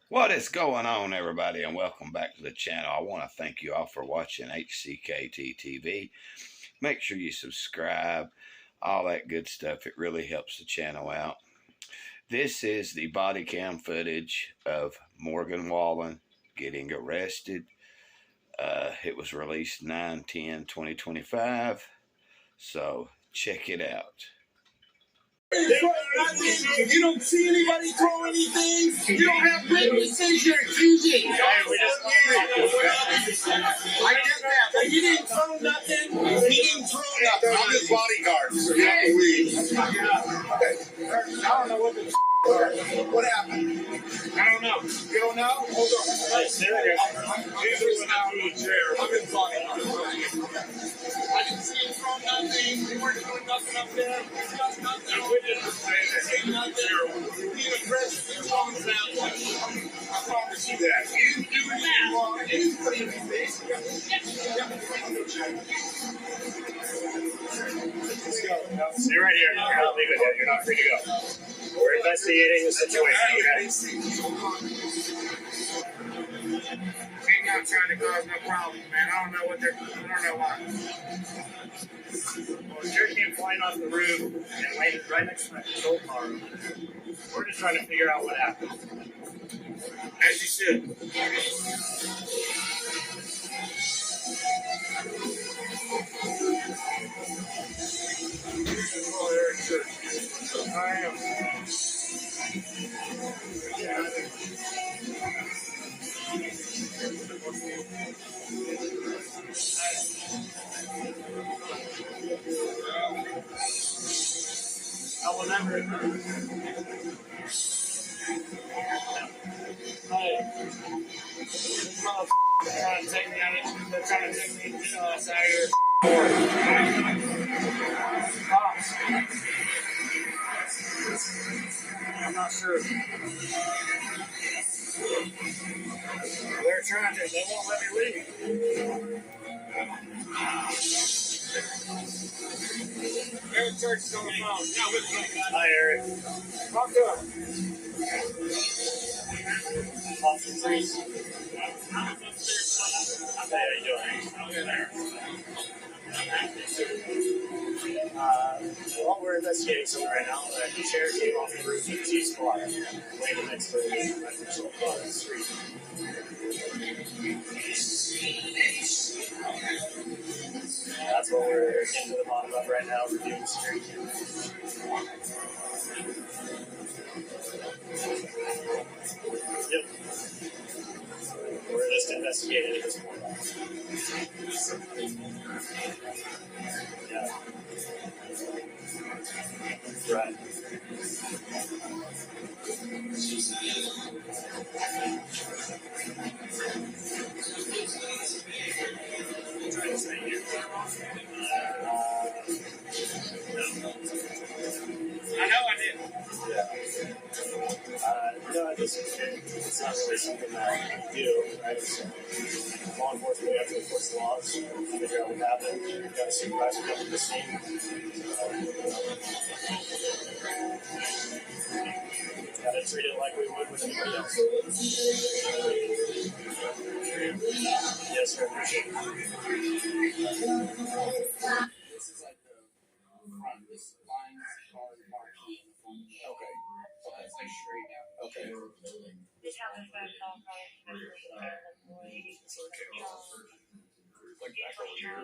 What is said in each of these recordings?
What is going on, everybody, and welcome back to the channel. I want to thank you all for watching HCKT TV. Make sure you subscribe, all that good stuff. It really helps the channel out. This is the body cam footage of Morgan Wallen getting arrested. It was released 9/10/2025, so check it out. You don't see anybody throw anything. You don't have witnesses. You're accusing. I get that, but he didn't throw nothing. He didn't throw nothing. I'm his bodyguard. So you have to leave. I don't know what the what happened. I don't know. You don't know? Hold on. Hey, sit right here. Neither went out of the chair. I'm his bodyguard. I didn't see him throw nothing. We weren't doing nothing up there. Nothing. We didn't say nothing. He addressed the wrong sound. I promise you that. He didn't do anything wrong. He didn't put him in his face. Let's go. Stay right here. You're not leaving yet. You're not free to go. We're investigating the situation, okay? We're not trying to cause no problem, man. I don't know what they're doing. I don't know why. Well, the jerk came flying off the roof and landed right next to my patrol car. We're just trying to figure out what happened. As you should. Oh, Eric Church. I am. I will never. Hey, these motherfuckers are trying to take me out of. They're trying to take me out of here. Cops. I'm not sure. They're trying to. They won't let me leave. Eric Church is on the phone. Hi, Eric. Talk to him. Austin Freeze. Hey, how you doing? Well, we're investigating something right now. The chair came off the roof of the T-Squad, landed next to the residential car on the street. That's what we're getting to the bottom of right now, reviewing the security camera. Yep. We're just investigating at this point. Yeah. Right. I know I did. Yeah. No, it's not really something that we do, right? So, law enforcement, we have to enforce the laws, figure out what happened. We've got a supervisor come to the scene. Got to treat it like we would with anybody else. Yes, sir, appreciate it. This is like the front, this line car marking. Okay. So that's like straight down. Okay. Like back over here.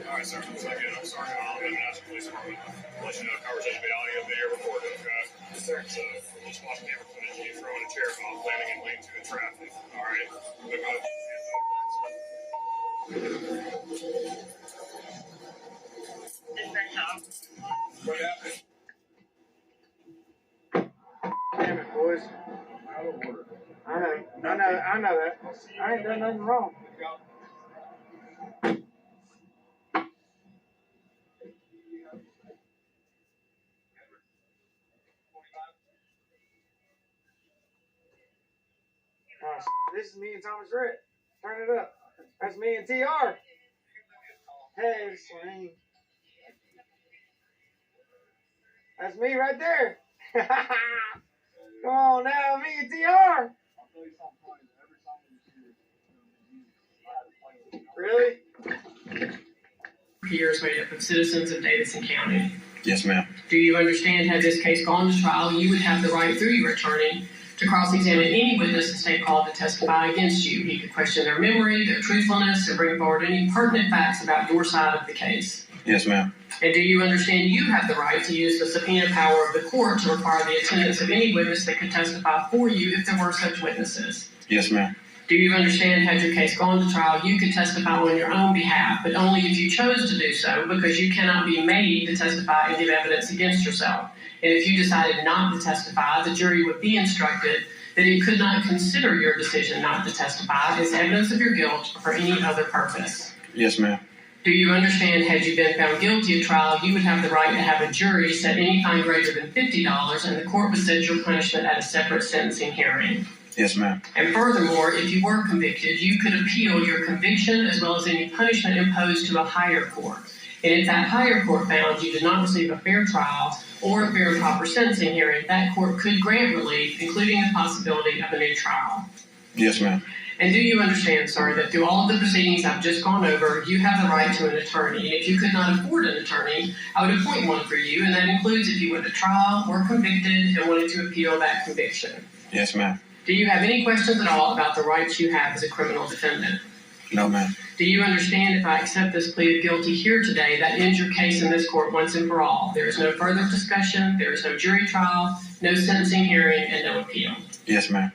Alright, sir. So again, I'm sorry, I'm going to ask the police department. Let you know conversation be audio video recorded, okay? Yes, sir. So just watch camera footage of you throwing a chair off, landing and leaning to the traffic. Alright? What happened? Damn it, boys. Out of order. I know that. I ain't done nothing wrong. This is me and Thomas Rhett. Turn it up. That's me and TR. Hey, Swain. That's me right there. Come on now, me and TR. Really? Peers made up of citizens of Davidson County. Yes, ma'am. Do you understand, had this case gone to trial, you would have the right, through your attorney, to cross-examine any witness the state called to testify against you? He could question their memory, their truthfulness, and bring forward any pertinent facts about your side of the case. Yes, ma'am. And do you understand you have the right to use the subpoena power of the court to require the attendance of any witness that could testify for you if there were such witnesses? Yes, ma'am. Do you understand, had your case gone to trial, you could testify on your own behalf, but only if you chose to do so, because you cannot be made to testify and give evidence against yourself. And if you decided not to testify, the jury would be instructed that it could not consider your decision not to testify as evidence of your guilt or for any other purpose. Yes, ma'am. Do you understand, had you been found guilty at trial, you would have the right to have a jury set any fine greater than $50, and the court would set your punishment at a separate sentencing hearing? Yes, ma'am. And furthermore, if you were convicted, you could appeal your conviction as well as any punishment imposed to a higher court. And if that higher court found you did not receive a fair trial or a fair and proper sentencing hearing, that court could grant relief, including the possibility of a new trial. Yes, ma'am. And do you understand, sir, that through all of the proceedings I've just gone over, you have the right to an attorney. And if you could not afford an attorney, I would appoint one for you, and that includes if you went to trial, were convicted, and wanted to appeal that conviction. Yes, ma'am. Do you have any questions at all about the rights you have as a criminal defendant? No, ma'am. Do you understand, if I accept this plea of guilty here today, that ends your case in this court once and for all? There is no further discussion, there is no jury trial, no sentencing hearing, and no appeal. Yes, ma'am.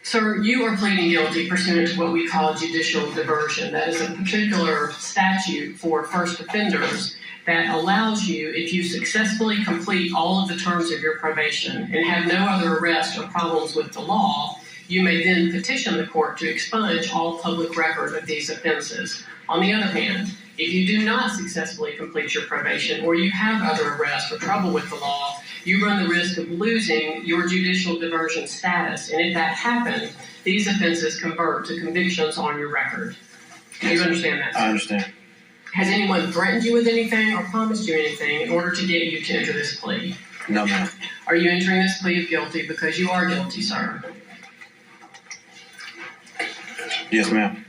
Sir, you are pleading guilty pursuant to what we call judicial diversion. That is a particular statute for first offenders that allows you, if you successfully complete all of the terms of your probation and have no other arrest or problems with the law, you may then petition the court to expunge all public record of these offenses. On the other hand, if you do not successfully complete your probation or you have other arrests or trouble with the law, you run the risk of losing your judicial diversion status. And if that happens, these offenses convert to convictions on your record. Do you understand that, sir? I understand. Has anyone threatened you with anything or promised you anything in order to get you to enter this plea? No, ma'am. Are you entering this plea of guilty because you are guilty, sir? Yes, ma'am.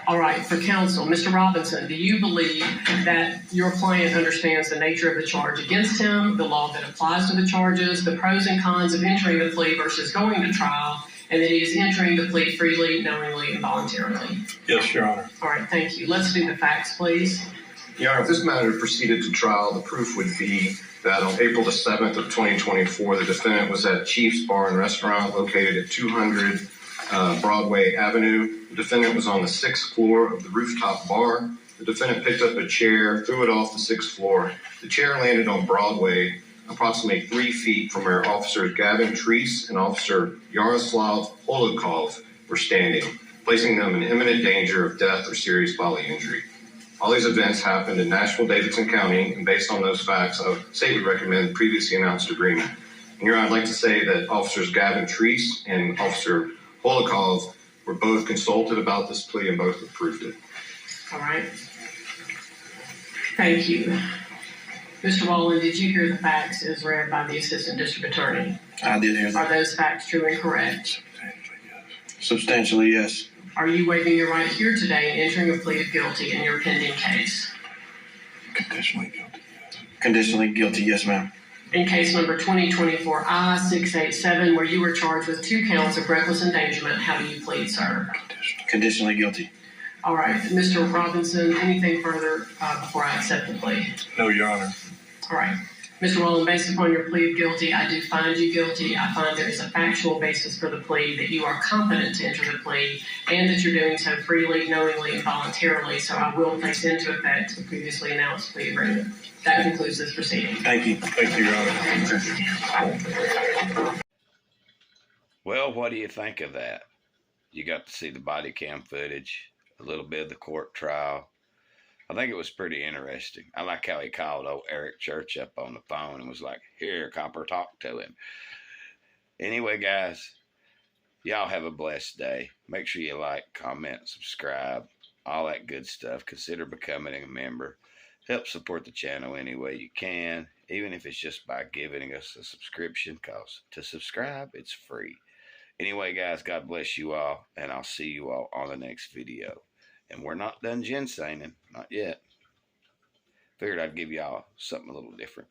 All right, for counsel, Mr. Robinson, do you believe that your client understands the nature of the charge against him, the law that applies to the charges, the pros and cons of entering the plea versus going to trial, and that he is entering the plea freely, knowingly, and voluntarily? Yes, Your Honor. All right, thank you. Let's do the facts, please. Your Honor, if this matter proceeded to trial, the proof would be that on April the 7th of 2024, the defendant was at Chief's Bar and Restaurant located at 200 Broadway Avenue. The defendant was on the 6th floor of the rooftop bar. The defendant picked up a chair, threw it off the 6th floor. The chair landed on Broadway, approximately 3 feet from where Officers Gavin Treese and Officer Yaroslav Holokov were standing, placing them in imminent danger of death or serious bodily injury. All these events happened in Nashville-Davidson County, and based on those facts, I would say we recommend the previously announced agreement. And here I'd like to say that Officers Gavin Treese and Officer Holokov were both consulted about this plea and both approved it. All right. Thank you. Mr. Wallen, did you hear the facts as read by the Assistant District Attorney? I did hear that. Are those facts true and correct? Substantially, yes. Are you waiving your right here today and entering a plea of guilty in your pending case? Conditionally guilty, yes. Conditionally guilty, yes, ma'am. In case number 2024 I-687, where you were charged with 2 counts of reckless endangerment, how do you plead, sir? Conditionally guilty. All right. Mr. Robinson, anything further before I accept the plea? No, Your Honor. All right. Mr. Wallen, based upon your plea of guilty, I do find you guilty. I find there is a factual basis for the plea, that you are competent to enter the plea, and that you're doing so freely, knowingly, and voluntarily. So I will place into effect the previously announced plea agreement. That concludes this proceeding. Thank you. Thank you, Your Honor. Well, what do you think of that? You got to see the body cam footage, a little bit of the court trial. I think it was pretty interesting. I like how he called old Eric Church up on the phone and was like, "Here, copper, talk to him." Anyway, guys, y'all have a blessed day. Make sure you like, comment, subscribe, all that good stuff. Consider becoming a member. Help support the channel any way you can. even if it's just by giving us a subscription, because to subscribe, it's free. Anyway, guys, God bless you all, and I'll see you all on the next video. And we're not done ginsening, not yet. Figured I'd give y'all something a little different.